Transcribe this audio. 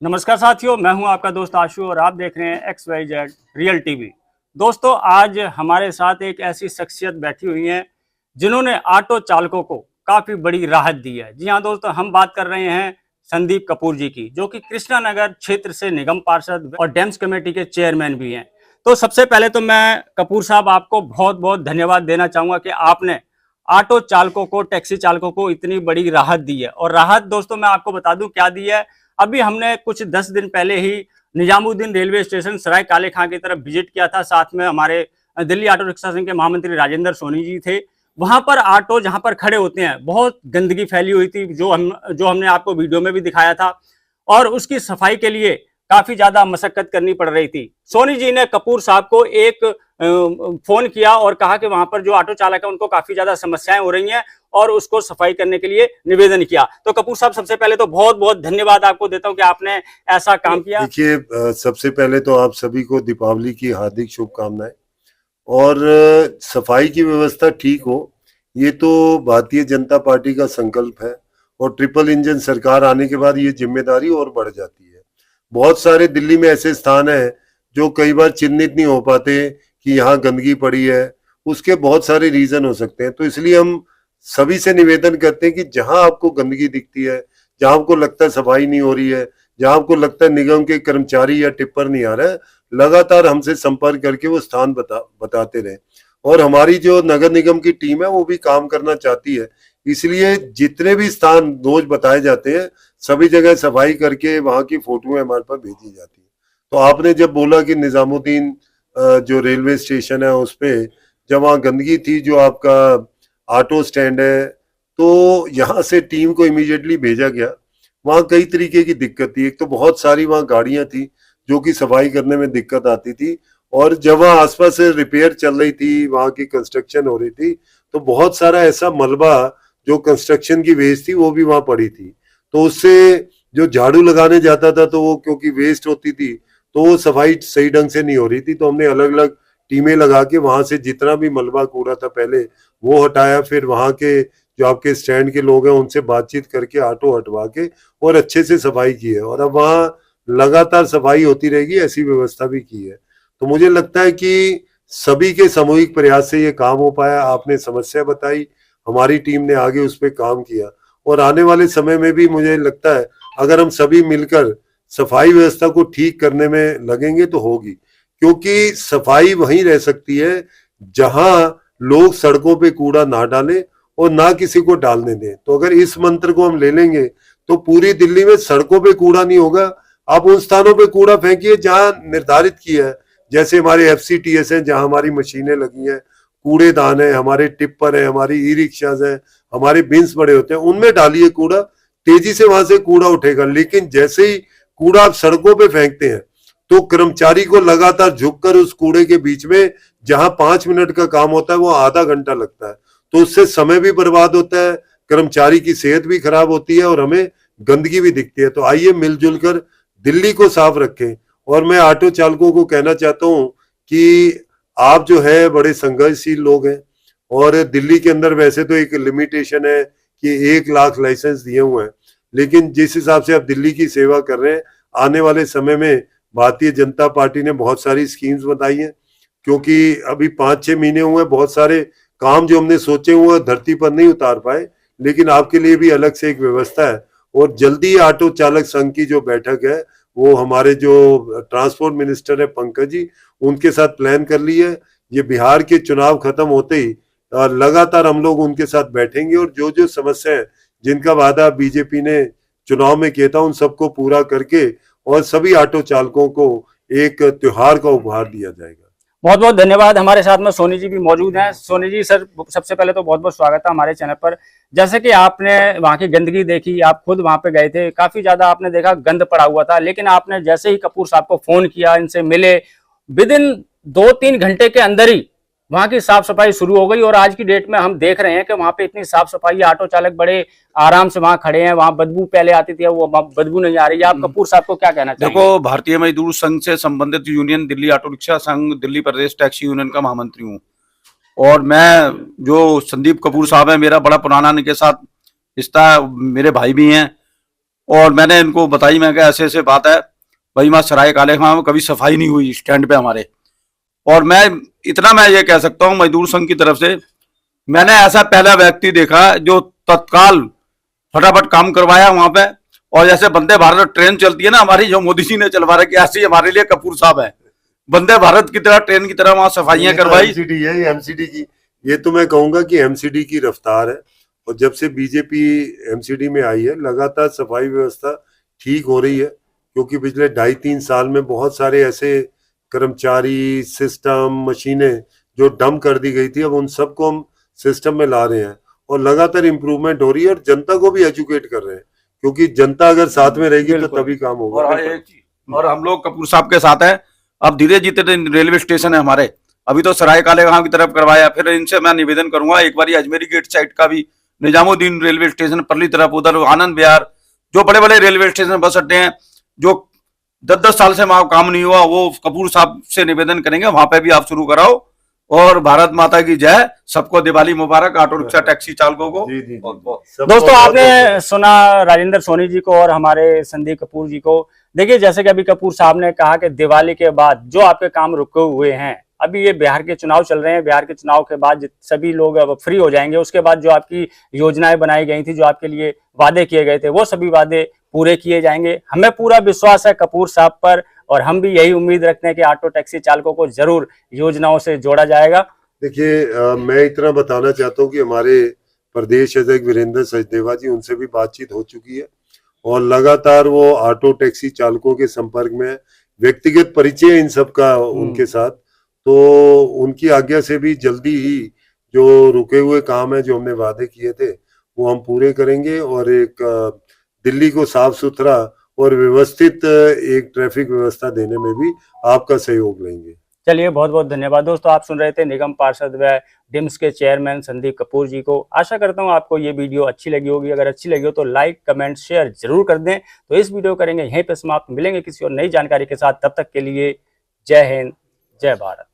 नमस्कार साथियों, मैं हूं आपका दोस्त आशु और आप देख रहे हैं XYZ रियल टीवी। दोस्तों, आज हमारे साथ एक ऐसी शख्सियत बैठी हुई है जिन्होंने ऑटो चालकों को काफी बड़ी राहत दी है। जी हां दोस्तों, हम बात कर रहे हैं संदीप कपूर जी की, जो कि कृष्णा नगर क्षेत्र से निगम पार्षद और डैम्स कमेटी के चेयरमैन भी हैं। तो सबसे पहले तो मैं कपूर साहब आपको बहुत बहुत धन्यवाद देना चाहूंगा कि आपने ऑटो चालकों को, टैक्सी चालकों को इतनी बड़ी राहत दी है। और राहत दोस्तों मैं आपको बता दूं क्या दी है। अभी हमने कुछ 10 दिन पहले ही निजामुद्दीन रेलवे स्टेशन सराय काले खां की तरफ विजिट किया था। साथ में हमारे दिल्ली ऑटो रिक्शा संघ के महामंत्री राजेंद्र सोनी जी थे। वहां पर ऑटो जहां पर खड़े होते हैं बहुत गंदगी फैली हुई थी, जो हमने आपको वीडियो में भी दिखाया था, और उसकी सफाई के लिए काफी ज्यादा मशक्कत करनी पड़ रही थी। सोनी जी ने कपूर साहब को एक फोन किया और कहा कि वहां पर जो ऑटो चालक है उनको काफी ज्यादा समस्याएं हो रही हैं और उसको सफाई करने के लिए निवेदन किया। तो कपूर साहब, सबसे पहले तो बहुत बहुत धन्यवाद आपको देता हूं कि आपने ऐसा काम किया। देखिए, सबसे पहले तो आप सभी को दीपावली की हार्दिक शुभकामनाएं। और सफाई की व्यवस्था ठीक हो, ये तो भारतीय जनता पार्टी का संकल्प है। और ट्रिपल इंजन सरकार आने के बाद ये जिम्मेदारी और बढ़ जाती है। बहुत सारे दिल्ली में ऐसे स्थान हैं जो कई बार चिन्हित नहीं हो पाते कि यहाँ गंदगी पड़ी है। उसके बहुत सारे रीजन हो सकते हैं, तो इसलिए हम सभी से निवेदन करते हैं कि जहां आपको गंदगी दिखती है, जहां आपको लगता है सफाई नहीं हो रही है, जहां आपको लगता है निगम के कर्मचारी या टिप्पर नहीं आ रहा है, लगातार हमसे संपर्क करके वो स्थान बताते रहे। और हमारी जो नगर निगम की टीम है वो भी काम करना चाहती है, इसलिए जितने भी स्थान रोज बताए जाते हैं सभी जगह सफाई करके वहां की फोटोएं हमारे पास भेजी जाती है। तो आपने जब बोला कि निजामुद्दीन जो रेलवे स्टेशन है उस पे जब वहां गंदगी थी, जो आपका ऑटो स्टैंड है, तो यहाँ से टीम को इमीडिएटली भेजा गया। वहाँ कई तरीके की दिक्कत थी। एक तो बहुत सारी वहाँ गाड़ियां थी जो कि सफाई करने में दिक्कत आती थी, और जब वहाँ आसपास से रिपेयर चल रही थी, वहाँ की कंस्ट्रक्शन हो रही थी, तो बहुत सारा ऐसा मलबा जो कंस्ट्रक्शन की वेस्ट थी वो भी वहाँ पड़ी थी। तो उससे जो झाड़ू लगाने जाता था तो वो क्योंकि वेस्ट होती थी तो वो सफाई सही ढंग से नहीं हो रही थी। तो हमने अलग अलग टीमें लगा के वहां से जितना भी मलबा कूड़ा था पहले वो हटाया, फिर वहां के जो आपके स्टैंड के लोग हैं उनसे बातचीत करके ऑटो हटवा के और अच्छे से सफाई की है। और अब वहाँ लगातार सफाई होती रहेगी, ऐसी व्यवस्था भी की है। तो मुझे लगता है कि सभी के सामूहिक प्रयास से ये काम हो पाया। आपने समस्या बताई, हमारी टीम ने आगे उस पर काम किया, और आने वाले समय में भी मुझे लगता है अगर हम सभी मिलकर सफाई व्यवस्था को ठीक करने में लगेंगे तो होगी। क्योंकि सफाई वहीं रह सकती है जहां लोग सड़कों पे कूड़ा ना डालें और ना किसी को डालने दें। तो अगर इस मंत्र को हम ले लेंगे तो पूरी दिल्ली में सड़कों पे कूड़ा नहीं होगा। आप उन स्थानों पे कूड़ा फेंकिए जहां निर्धारित किया है, जैसे हमारे FCTS है जहां हमारी मशीनें लगी हैं, कूड़ेदान है, हमारे टिप्पर है, हमारी ई-रिक्शाज है, हमारे बिन्स बड़े होते हैं, उनमें डालिए कूड़ा, तेजी से वहां से कूड़ा उठेगा। लेकिन जैसे ही कूड़ा आप सड़कों पे फेंकते हैं तो कर्मचारी को लगातार झुककर उस कूड़े के बीच में जहां 5 मिनट का काम होता है वो आधा घंटा लगता है। तो उससे समय भी बर्बाद होता है, कर्मचारी की सेहत भी खराब होती है और हमें गंदगी भी दिखती है। तो आइए मिलजुल कर दिल्ली को साफ रखें। और मैं ऑटो चालकों को कहना चाहता हूं कि आप जो है बड़े संघर्षशील लोग हैं, और दिल्ली के अंदर वैसे तो एक लिमिटेशन है कि 1 लाख लाइसेंस दिए हुए हैं, लेकिन जिस हिसाब से आप दिल्ली की सेवा कर रहे हैं, आने वाले समय में भारतीय जनता पार्टी ने बहुत सारी स्कीम्स बताई हैं। क्योंकि अभी 5-6 महीने हुए, बहुत सारे काम जो हमने सोचे हुए धरती पर नहीं उतार पाए, लेकिन आपके लिए भी अलग से एक व्यवस्था है। और जल्दी ऑटो चालक संघ की जो बैठक है वो हमारे जो ट्रांसपोर्ट मिनिस्टर है पंकज जी, उनके साथ प्लान कर ली है। ये बिहार के चुनाव खत्म होते ही लगातार हम लोग उनके साथ बैठेंगे और जो जो समस्या है जिनका वादा बीजेपी ने चुनाव में किया था उन सबको पूरा करके और सभी ऑटो चालकों को एक त्योहार का उपहार दिया जाएगा। बहुत बहुत धन्यवाद। हमारे साथ में सोनी जी भी मौजूद हैं। सोनी जी सर, सबसे पहले तो बहुत बहुत स्वागत है हमारे चैनल पर। जैसे कि आपने वहां की गंदगी देखी, आप खुद वहां पे गए थे, काफी ज्यादा आपने देखा गंद पड़ा हुआ था, लेकिन आपने जैसे ही कपूर साहब को फोन किया, इनसे मिले, विद इन 2-3 घंटे के अंदर ही वहां की साफ सफाई शुरू हो गई। और आज की डेट में हम देख रहे हैं कि वहां पे इतनी साफ सफाई, ऑटो चालक बड़े आराम से वहां खड़े हैं। वहां बदबू पहले आती थी, वो बदबू नहीं आ रही है। आप कपूर साहब को क्या कहना चाहेंगे? देखो, भारतीय मजदूर संघ से संबंधित यूनियन दिल्ली ऑटो रिक्शा संघ, दिल्ली प्रदेश टैक्सी यूनियन का महामंत्री हूँ। और मैं जो संदीप कपूर साहब है, मेरा बड़ा पुराना इनके साथ रिश्ता, मेरे भाई भी हैं। और मैंने इनको बताई, मैं कहा ऐसे ऐसे बात है भाई, वहाँ सराय काले खां में कभी सफाई नहीं हुई स्टैंड पे हमारे। और मैं ये कह सकता हूँ मजदूर संघ की तरफ से, मैंने ऐसा पहला व्यक्ति देखा जो तत्काल फटाफट काम करवाया वहां पे। और जैसे वंदे भारत ट्रेन चलती है ना हमारी, जो मोदी जी ने चलवा रखी, ऐसे ही हमारे लिए कपूर साहब है, वंदे भारत की तरह ट्रेन की तरह वहां सफाइयां करवाई। एमसीडी है, ये एमसीडी की, ये तो मैं कहूंगा कि एमसीडी की रफ्तार है। और जब से बीजेपी एमसीडी में आई है, लगातार सफाई व्यवस्था ठीक हो रही है, क्योंकि पिछले 2.5-3 साल में बहुत सारे ऐसे कर्मचारी, सिस्टम, मशीनें जो डंप कर दी गई थी, अब उन सबको हम सिस्टम में ला रहे हैं और लगातार इंप्रूवमेंट हो रही है। और जनता को भी एजुकेट कर रहे हैं, क्योंकि जनता अगर साथ में रहेगी तो तभी काम होगा। और हम लोग कपूर साहब के साथ हैं। अब धीरे धीरे रेलवे स्टेशन है हमारे, अभी तो सराय काले खां की तरफ करवाया, फिर इनसे मैं निवेदन करूंगा एक बार अजमेरी गेट साइड का भी, निजामुद्दीन रेलवे स्टेशन परली तरफ, उधर आनंद विहार, जो बड़े बड़े रेलवे स्टेशन बस अड्डे हैं जो 10-10 साल से वहां काम नहीं हुआ, वो कपूर साहब से निवेदन करेंगे वहां पे भी आप शुरू कराओ। और भारत माता की जय, सबको दिवाली मुबारक, ऑटो रिक्शा टैक्सी चालकों को। जी जी, दोस्तों आपने सुना राजेंद्र सोनी जी को और हमारे संदीप कपूर जी को। देखिए जैसे कि अभी कपूर साहब ने कहा कि दिवाली के बाद जो आपके काम रुके हुए हैं, अभी ये बिहार के चुनाव चल रहे हैं, बिहार के चुनाव के बाद सभी लोग अब फ्री हो जाएंगे, उसके बाद जो आपकी योजनाएं बनाई गई थी, जो आपके लिए वादे किए गए थे, वो सभी वादे पूरे किए जाएंगे। हमें पूरा विश्वास है कपूर साहब पर, और हम भी यही उम्मीद रखते हैं कि ऑटो टैक्सी चालकों को जरूर योजनाओं से जोड़ा जाएगा। देखिए, मैं इतना बताना चाहता हूँ कि हमारे प्रदेश अध्यक्ष वीरेंद्र सचदेवा जी, उनसे भी बातचीत हो चुकी है और लगातार वो ऑटो टैक्सी चालकों के संपर्क में है, व्यक्तिगत परिचय इन सब का उनके साथ। तो उनकी आज्ञा से भी जल्दी ही जो रुके हुए काम है, जो हमने वादे किए थे, वो हम पूरे करेंगे और एक दिल्ली को साफ सुथरा और व्यवस्थित एक ट्रैफिक व्यवस्था देने में भी आपका सहयोग लेंगे। चलिए बहुत बहुत धन्यवाद। दोस्तों आप सुन रहे थे निगम पार्षद व डिम्स के चेयरमैन संदीप कपूर जी को। आशा करता हूं आपको ये वीडियो अच्छी लगी होगी। अगर अच्छी लगी हो तो लाइक, कमेंट, शेयर जरूर कर दें। तो इस वीडियो करेंगे यहीं पे समाप्त, मिलेंगे किसी और नई जानकारी के साथ। तब तक के लिए जय हिंद, जय भारत।